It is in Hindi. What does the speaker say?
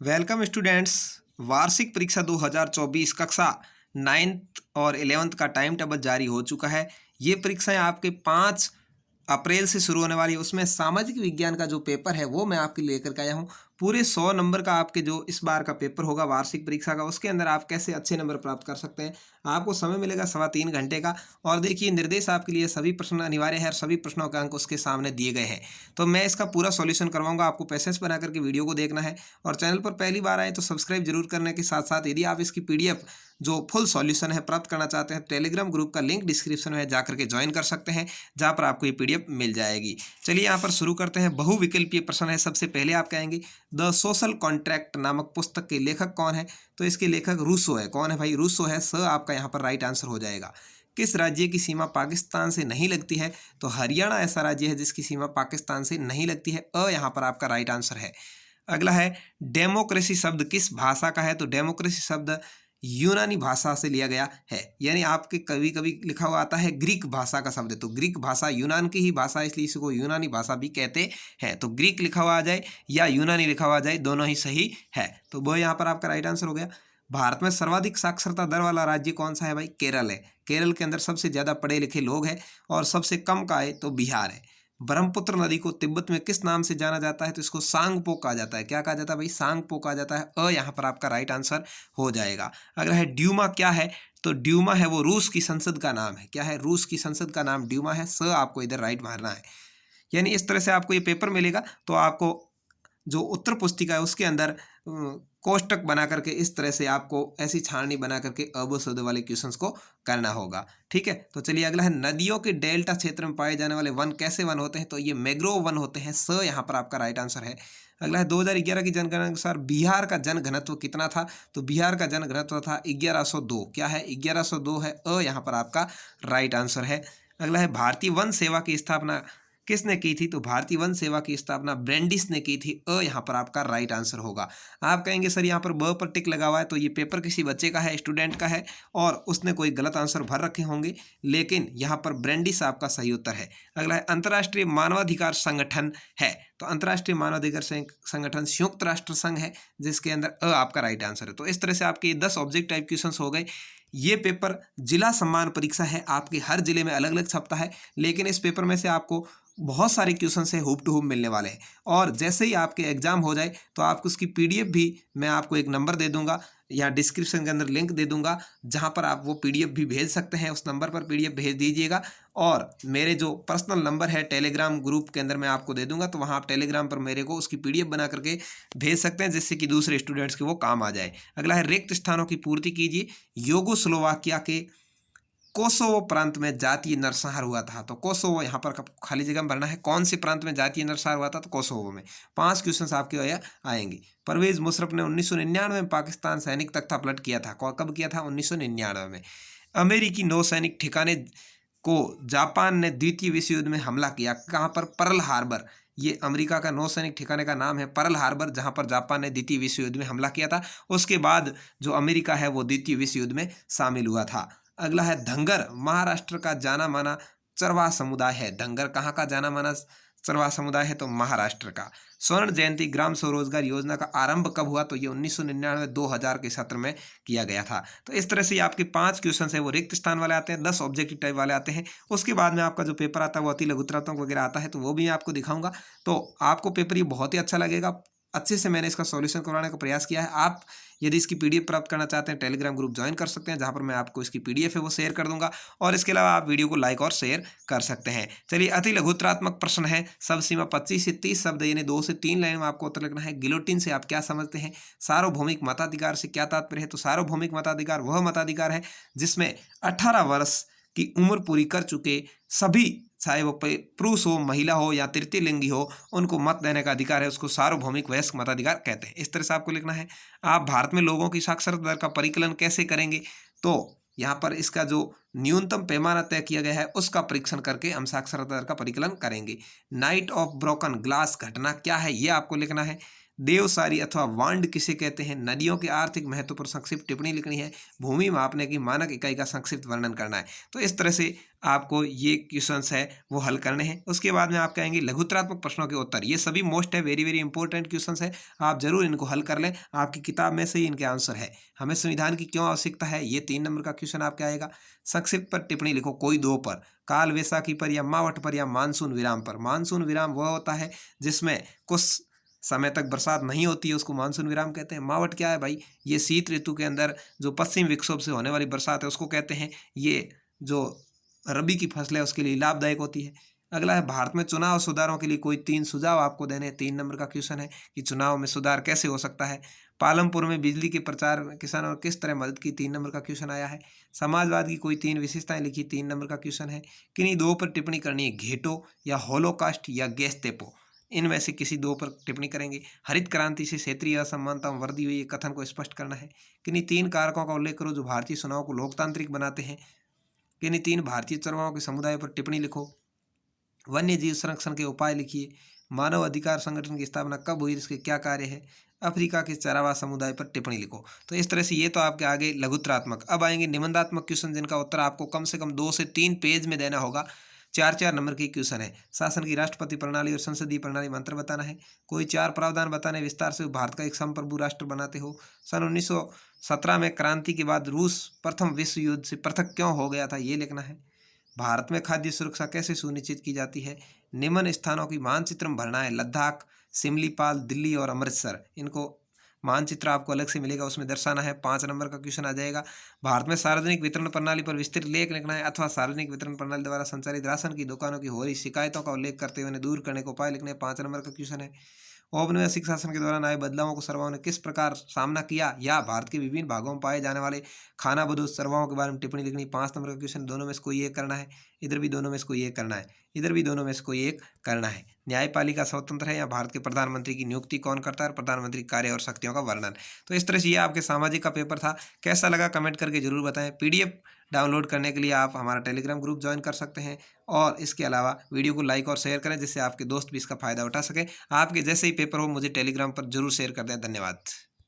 Welcome students. वार्षिक परीक्षा 2024 कक्षा 9th और 11th का टाइम टेबल जारी हो चुका है। ये परीक्षाएं आपके 5 अप्रैल से शुरू होने वाली है। उसमें सामाजिक विज्ञान का जो पेपर है वो मैं आपके लिए लेकर के आया हूँ। पूरे 100 नंबर का आपके जो इस बार का पेपर होगा वार्षिक परीक्षा का, उसके अंदर आप कैसे अच्छे नंबर प्राप्त कर सकते हैं। आपको समय मिलेगा 3.25 घंटे का। और देखिए, निर्देश आपके लिए सभी प्रश्न अनिवार्य है और सभी प्रश्नों के अंक उसके सामने दिए गए हैं। तो मैं इसका पूरा सॉल्यूशन करवाऊंगा। आपको पैसेज बना करके वीडियो को देखना है और चैनल पर पहली बार आए तो सब्सक्राइब जरूर करने के साथ साथ यदि आप इसकी पीडीएफ जो फुल सॉल्यूशन है प्राप्त करना चाहते हैं, टेलीग्राम ग्रुप का लिंक डिस्क्रिप्शन में जाकर के ज्वाइन कर सकते हैं, जहां पर आपको ये पीडीएफ मिल जाएगी। चलिए यहाँ पर शुरू करते हैं। बहुविकल्पीय प्रश्न है। सबसे पहले आप कहेंगे द सोशल कॉन्ट्रैक्ट नामक पुस्तक के लेखक कौन है। तो इसके लेखक रूसो है। कौन है भाई? रूसो है। स आपका यहाँ पर राइट आंसर हो जाएगा। किस राज्य की सीमा पाकिस्तान से नहीं लगती है। तो हरियाणा ऐसा राज्य है जिसकी सीमा पाकिस्तान से नहीं लगती है। यहाँ पर आपका राइट आंसर है। अगला है डेमोक्रेसी शब्द किस भाषा का है। तो डेमोक्रेसी शब्द यूनानी भाषा से लिया गया है। यानी आपके कभी कभी लिखा हुआ आता है ग्रीक भाषा का शब्द है। तो ग्रीक भाषा यूनान की ही भाषा है, इसलिए इसको यूनानी भाषा भी कहते हैं। तो ग्रीक लिखा हुआ आ जाए या यूनानी लिखा हुआ आ जाए, दोनों ही सही है। तो वो यहाँ पर आपका राइट आंसर हो गया। भारत में सर्वाधिक साक्षरता दर वाला राज्य कौन सा है भाई? केरल है। केरल के अंदर सबसे ज्यादा पढ़े लिखे लोग हैं और सबसे कम का है तो बिहार है। ब्रह्मपुत्र नदी को तिब्बत में किस नाम से जाना जाता है। तो इसको सांगपो कहा जाता है। क्या कहा जाता है भाई? सांगपो कहा जाता है। यहाँ पर आपका राइट आंसर हो जाएगा। अगला है ड्यूमा क्या है। तो ड्यूमा है वो रूस की संसद का नाम है। क्या है? रूस की संसद का नाम ड्यूमा है। आपको इधर राइट मारना है। यानी इस तरह से आपको ये पेपर मिलेगा तो आपको जो उत्तर पुस्तिका है उसके अंदर कोष्टक बना करके इस तरह से आपको ऐसी छाननी बना करके अ शब्द वाले क्वेश्चंस को करना होगा। ठीक है। तो चलिए अगला है नदियों के डेल्टा क्षेत्र में पाए जाने वाले वन कैसे वन होते हैं। तो ये मैंग्रोव वन होते हैं। यहाँ पर आपका राइट आंसर है। अगला है 2011 की जनगणना के अनुसार बिहार का जन घनत्व कितना था। तो बिहार का जन घनत्व था 1102। क्या है? 1102 है। यहाँ पर आपका राइट आंसर है। अगला है भारतीय वन सेवा की स्थापना किसने की थी। तो भारतीय वन सेवा की स्थापना ब्रेंडिस ने की थी। यहाँ पर आपका राइट आंसर होगा। आप कहेंगे सर यहाँ पर ब पर टिक लगा हुआ है, तो ये पेपर किसी बच्चे का है, स्टूडेंट का है और उसने कोई गलत आंसर भर रखे होंगे, लेकिन यहाँ पर ब्रेंडिस आपका सही उत्तर है। अगला है अंतर्राष्ट्रीय मानवाधिकार संगठन है। तो अंतर्राष्ट्रीय मानवाधिकार संगठन संयुक्त राष्ट्र संघ है, जिसके अंदर आपका राइट आंसर है। तो इस तरह से आपके 10 ऑब्जेक्ट टाइप क्वेश्चन हो गए। ये पेपर जिला सम्मान परीक्षा है। आपके हर जिले में अलग अलग छपता है, लेकिन इस पेपर में से आपको बहुत सारे क्वेश्चन से हुब टू हुब मिलने वाले हैं। और जैसे ही आपके एग्जाम हो जाए तो आपको उसकी पीडीएफ भी मैं आपको एक नंबर दे दूंगा या डिस्क्रिप्शन के अंदर लिंक दे दूंगा, जहां पर आप वो पीडीएफ भी भेज सकते हैं। उस नंबर पर पीडीएफ भेज दीजिएगा और मेरे जो पर्सनल नंबर है टेलीग्राम ग्रुप के अंदर मैं आपको दे दूंगा, तो वहां आप टेलीग्राम पर मेरे को उसकी पीडीएफ बना करके भेज सकते हैं, जिससे कि दूसरे स्टूडेंट्स के वो काम आ जाए। अगला है रिक्त स्थानों की पूर्ति कीजिए। यूगोस्लोवाकिया के कोसोवो प्रांत में जातीय नरसंहार हुआ था। तो कोसोवो यहाँ पर खाली जगह में भरना है। कौन से प्रांत में जातीय नरसंहार हुआ था? तो कोसोवो में। 5 क्वेश्चन आपके आएंगे। परवेज मुशर्रफ ने 1999 में पाकिस्तान सैनिक तख्ता पलट किया था। कब किया था? 1999 में। अमेरिकी नौसैनिक ठिकाने को जापान ने द्वितीय विश्व युद्ध में हमला किया। कहाँ पर? Pearl Harbor. ये अमेरिका का नौसैनिक ठिकाने का नाम है पर्ल हार्बर, जहां पर जापान ने द्वितीय विश्व युद्ध में हमला किया था। उसके बाद जो अमेरिका है वो द्वितीय विश्व युद्ध में शामिल हुआ था। अगला है धंगर महाराष्ट्र का जाना माना चरवाहा समुदाय है। धंगर कहाँ का जाना माना चरवाहा समुदाय है? तो महाराष्ट्र का। स्वर्ण जयंती ग्राम स्वरोजगार योजना का आरंभ कब हुआ? तो ये 1999-2000 के सत्र में किया गया था। तो इस तरह से आपके 5 क्वेश्चन है वो रिक्त स्थान वाले आते हैं, 10 ऑब्जेक्टिव टाइप वाले आते हैं। उसके बाद में आपका जो पेपर आता है वो अति लघुत्रात्मक वगैरह आता है, तो वो भी मैं आपको दिखाऊंगा। तो आपको पेपर ये बहुत ही अच्छा लगेगा। अच्छे से मैंने इसका सॉल्यूशन करवाने का प्रयास किया है। आप यदि इसकी पीडीएफ प्राप्त करना चाहते हैं, टेलीग्राम ग्रुप ज्वाइन कर सकते हैं, जहां पर मैं आपको इसकी पीडीएफ है वो शेयर कर दूंगा। और इसके अलावा आप वीडियो को लाइक और शेयर कर सकते हैं। चलिए अति लघुत्रात्मक प्रश्न है। सब सीमा 25 से 30 शब्द यानी 2 से 3 लाइन में आपको उत्तर लिखना है। गिलोटिन से आप क्या समझते हैं? सार्वभौमिक मताधिकार से क्या तात्पर्य है? तो सार्वभौमिक मताधिकार वह मताधिकार है जिसमें 18 वर्ष की उम्र पूरी कर चुके सभी, चाहे वो पुरुष हो, महिला हो या तृतीय लिंगी हो, उनको मत देने का अधिकार है। उसको सार्वभौमिक वयस्क मताधिकार कहते हैं। इस तरह से आपको लिखना है। आप भारत में लोगों की साक्षरता दर का परिकलन कैसे करेंगे? तो यहाँ पर इसका जो न्यूनतम पैमाना तय किया गया है उसका परीक्षण करके हम साक्षरता दर का परिकलन करेंगे। नाइट ऑफ ब्रोकन ग्लास घटना क्या है? ये आपको लिखना है। देवसारी अथवा वांड किसे कहते हैं, नदियों के आर्थिक महत्व पर संक्षिप्त टिप्पणी लिखनी है, भूमि मापने की मानक इकाई का संक्षिप्त वर्णन करना है। तो इस तरह से आपको ये क्वेश्चंस है वो हल करने हैं। उसके बाद में आप कहेंगे लघुत्तरात्मक प्रश्नों के उत्तर, ये सभी मोस्ट है, वेरी वेरी इंपॉर्टेंट क्वेश्चंस है, आप जरूर इनको हल कर लें, आपकी किताब में से ही इनके आंसर है। हमें संविधान की क्यों आवश्यकता है, ये 3 नंबर का क्वेश्चन आपके आएगा। संक्षिप्त पर टिप्पणी लिखो कोई दो पर, काल वैसाखी पर या मावठ पर या मानसून विराम पर। मानसून विराम वह होता है जिसमें कुछ समय तक बरसात नहीं होती है, उसको मानसून विराम कहते हैं। मावठ क्या है भाई, ये शीत ऋतु के अंदर जो पश्चिम विक्षोभ से होने वाली बरसात है उसको कहते हैं। ये जो रबी की फसल है उसके लिए लाभदायक होती है। अगला है भारत में चुनाव सुधारों के लिए कोई 3 सुझाव आपको देने, 3 नंबर का क्वेश्चन है कि चुनाव में सुधार कैसे हो सकता है। पालमपुर में बिजली के प्रचार में किसानों ने किस तरह मदद की, 3 नंबर का क्वेश्चन आया है। समाजवाद की कोई 3 विशेषताएं लिखी, 3 नंबर का क्वेश्चन है। किन्हीं दो पर टिप्पणी करनी है, घेटो या होलोकास्ट या गेस्टेपो, इनमें से किसी दो पर टिप्पणी करेंगे। हरित क्रांति से क्षेत्रीय असमानता में वृद्धि हुई, कथन को स्पष्ट करना है। किन्हीं 3 कारकों का उल्लेख करो जो भारतीय चुनाव को लोकतांत्रिक बनाते हैं। किन्हीं 3 भारतीय चरवाहों के समुदाय पर टिप्पणी लिखो। वन्य जीव संरक्षण के उपाय लिखिए। मानव अधिकार संगठन की स्थापना कब हुई, इसके क्या कार्य है। अफ्रीका के चरावा समुदाय पर टिप्पणी लिखो। तो इस तरह से ये तो आपके आगे लघुत्तरात्मक। अब आएंगे निबंधात्मक क्वेश्चन जिनका उत्तर आपको कम से कम 2 से 3 पेज में देना होगा। 4-4 नंबर की क्वेश्चन है। शासन की राष्ट्रपति प्रणाली और संसदीय प्रणाली में अंतर बताना है। कोई 4 प्रावधान बताने विस्तार से भारत का एक संप्रभु राष्ट्र बनाते हो। सन 1917 में क्रांति के बाद रूस प्रथम विश्व युद्ध से पृथक क्यों हो गया था, ये लिखना है। भारत में खाद्य सुरक्षा कैसे सुनिश्चित की जाती है। निम्न स्थानों की मानचित्र में भरना है, लद्दाख, सिमलीपाल, दिल्ली और अमृतसर। इनको मानचित्र आपको अलग से मिलेगा, उसमें दर्शाना है। 5 नंबर का क्वेश्चन आ जाएगा। भारत में सार्वजनिक वितरण प्रणाली पर विस्तृत लेख लिखना है अथवा सार्वजनिक वितरण प्रणाली द्वारा संचालित राशन की दुकानों की हो रही शिकायतों का उल्लेख करते हुए उन्हें दूर करने को उपाय लिखने। 5 नंबर का क्वेश्चन है। औपनिवेशिक शासन के दौरान आए बदलावों को सर्वाओं ने किस प्रकार सामना किया, या भारत के विभिन्न भागों में पाए जाने वाले खानाबदोश सर्वाओं के बारे में टिप्पणी लिखनी। 5 नंबर का क्वेश्चन, दोनों में से कोई एक करना है। इधर भी दोनों में से कोई एक करना है, इधर भी दोनों में से कोई एक करना है। न्यायपालिका स्वतंत्र है या भारत के प्रधानमंत्री की नियुक्ति कौन करता है, प्रधानमंत्री कार्य और शक्तियों का वर्णन। तो इस तरह से ये आपके सामाजिक का पेपर था। कैसा लगा कमेंट करके जरूर बताएं। पीडीएफ डाउनलोड करने के लिए आप हमारा टेलीग्राम ग्रुप ज्वाइन कर सकते हैं, और इसके अलावा वीडियो को लाइक और शेयर करें जिससे आपके दोस्त भी इसका फायदा उठा सकें। आपके जैसे ही पेपर हो मुझे टेलीग्राम पर जरूर शेयर कर दें। धन्यवाद।